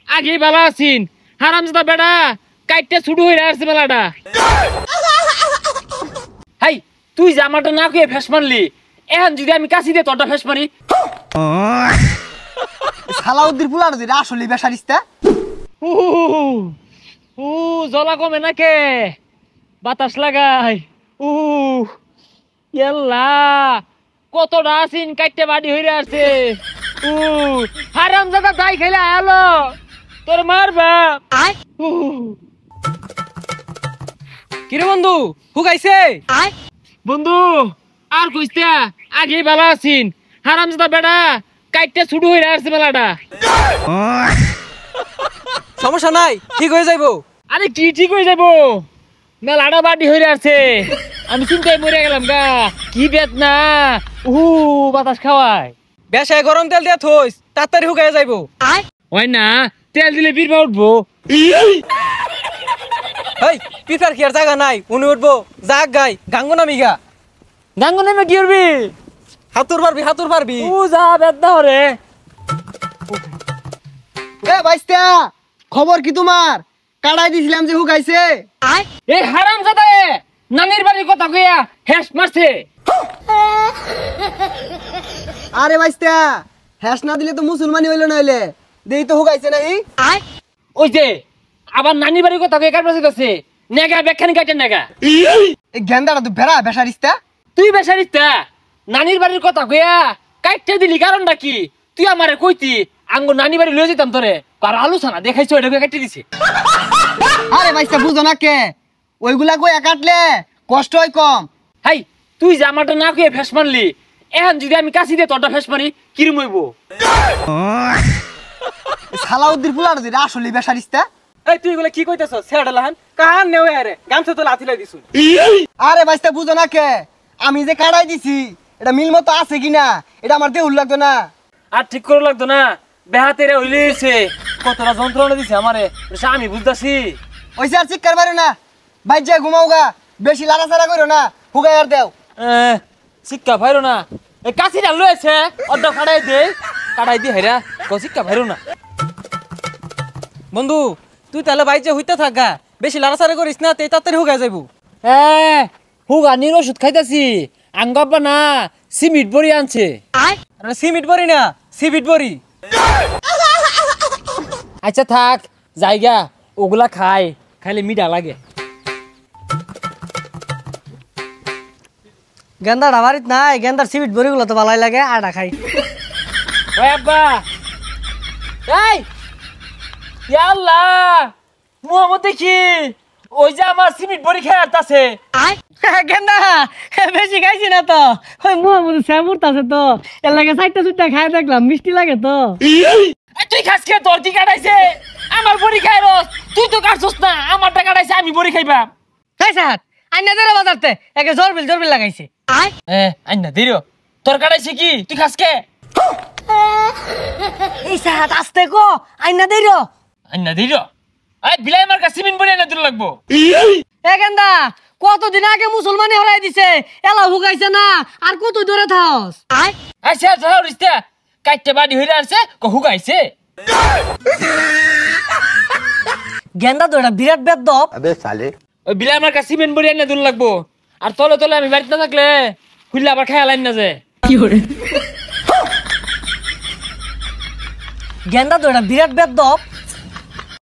আগে ভালো আছিন হারামজাদা বেড়া কাইটটা ছুটু হয়ে আসছে মেলাটা। হাই তুই জামাটা না কয়ে ফেস মারলি, এখন যদি আমি কাছি দিয়ে তোরটা ফেস মারি। সালাউদ্দিন পুলার যে আসলে বেসারিস্তা জলা কমে নাকে বাতাস লাগাই। ইয়াল্লা কতটা আছিন কাইটটা বাড়ি হইরে আসছে। হারামজাদা দাই খাইলে আলো তোর মারবা। কিরে বন্ধু হুগাইছে? বন্ধু আর কইতে আগে ভালো আছিন হারামজাদা বেড়া কাইটটা ছুটু হইরে আসছে মেলাটা। সমস্যা নাই, ঠিক হয়ে যাইবো। আরে কি ঠিক হয়ে যাবো, মেলাটা বাড়ি হইরে আসছে। আমি চিন্তায় মরে গেলাম গা, কি বেদনা। বাতাস খাওয়ায়। বেশায় গরম তেল দিয়া থইস, তাড়াতাড়ি হুগাই যাইবো। হয় না তেল দিলে বীরবা উঠবো। হেই পিতার কি আর জায়গা নাই, উনি উঠবো জাগ গাই গাঙ্গো নামি গা। গাঙ্গ নেমে কি করবি? হাতুর পারবি। যা বেদনা হরে। এ বাইস্তা খবর কি তোমার? কাড়াই দিছিলাম যে হুগাইছে। এই হারামজাদা নানির বাড়ির কথা কইয়া হেস মারছে। আরে বাইস্তা হ্যাস না দিলে তো মুসলমানি হইলো নইলে দেই তো হুগাইছে নাই। ওই যে আবার নানির বাড়ির কথা কইয়া কাটবাছে গেছে নেগা বেখানি কাটেন নেগা। এই গেন্দাটা তো বেড়া বেসারিস্তা। তুই বেসারিস্তা নানির বাড়ির কথা কইয়া কাটতে দিলি কারণটা কি? তুই আমারে কইতি আঙ্গ নানি বাড়ি লয়ে যেতাম তোরে, আর আলোচনা দেখাইছো এটা কাটতে দিছে। আরে বাইস্তা বুঝো না কে ওইগুলা কইয়া কাটলে কষ্ট হয় কম। হাই তুই জামাটা না কইয়া ফেস মারলি, এখন যদি আমি কাছি দিয়ে তোরটা ফেস মারি কিরম হইব? সালাউদ্দিন পুলার যে আসলে বেসারিস্তা। এই তুই এগুলা কি কইতেছ? ছেড়ালাহান কাহান নেও আরে গামছা তো লাথিলাই দিছু। আরে বাইস্তা বুঝো না কে আমি যে কাড়াই দিছি এটা মিল মতো আছে কিনা এটা আমার দেহুল লাগতো না। আর ঠিক করে লাগতো না, বেহাতেরে হইলেছে কতটা যন্ত্রণা দিছে আমারে, আমি বুঝতাছি। ওইসে আর চিৎকার মারো না, বাইর যা ঘুমাও গা, বেশি লাড়াচাড়া করো না, হুগাই আর দেও। শিক্ষা ভাইরো না, এই কাছিটা লয়েছে অর্ধ কাটাই দি হেরা শিক্ষা ভাইরো না। বন্ধু তুই তাহলে বাইজে হইতে থাকা, বেশি লাড়াচাড়া করিস না, তেই তাড়াতাড়ি হুগাই যাইবো। হুগানির ওষুধ খাইতাছি, আঙ্গাব্বা না সিমিট বড়ি আনছে। আরে সিমিট বড়ি না সিবিট বড়ি। আচ্ছা থাক জায়গা ওগুলা খাইলে মিঠা লাগে। গেন্দাটা বাড়িত নাই, গেন্দার সিমিট বড়িগুলো তো ভালোই লাগে, আটা খাই। ওই আব্বা এই আল্লাহ মোহাম্মদ দেখি ওই যে আমার সিমিট বড়ি খেয়ে আসতেছে। গেন্দা বেশি খাইছি না তো, ওই মুহাম্মদ শ্যামুর আছে তো এর লাগে চারটা চুটটা খাই দেখলাম, মিষ্টি লাগে তো। তুই খাস খেয়ে তোর কি কাটাইছে? আমার বড়ি খাই রস, তুই তো কাটছস না, আমারটা কাটাইছে আমি বড়ি খাইবা। খাই স্যার আইনা দেরে বাজারতে একে জরবিল লাগাইছে। আইনা দিল তোর কাটাইছে কি? তুই খাস কে? এই স্যার আস্তে কো আইনা দের। আইনা দিল এই বিলাই আমার কাছে সিমিট বড়ি আইনা দিল লাগবো। এ গেন্দা কতদিন আগে মুসলমানি হরাই দিছে, এলা হুগাইছে না আর কত দূরে থাকস। আচ্ছা যাও রিস্তা কাইটে বাড়ি হইরা আসছে হুগাইছে। গেন্দা তো এটা বিরাট বেদব। अबे साले ওই বিলাই আমার কাছে সিমেন্ট বড়ি আইনা দিল লাগবো, আর তলে তলে আমি বাড়িতে না থাকলে খুললে আবার খেয়াল আইন না যে। গেন্দা তো এটা বিরাট বেদব।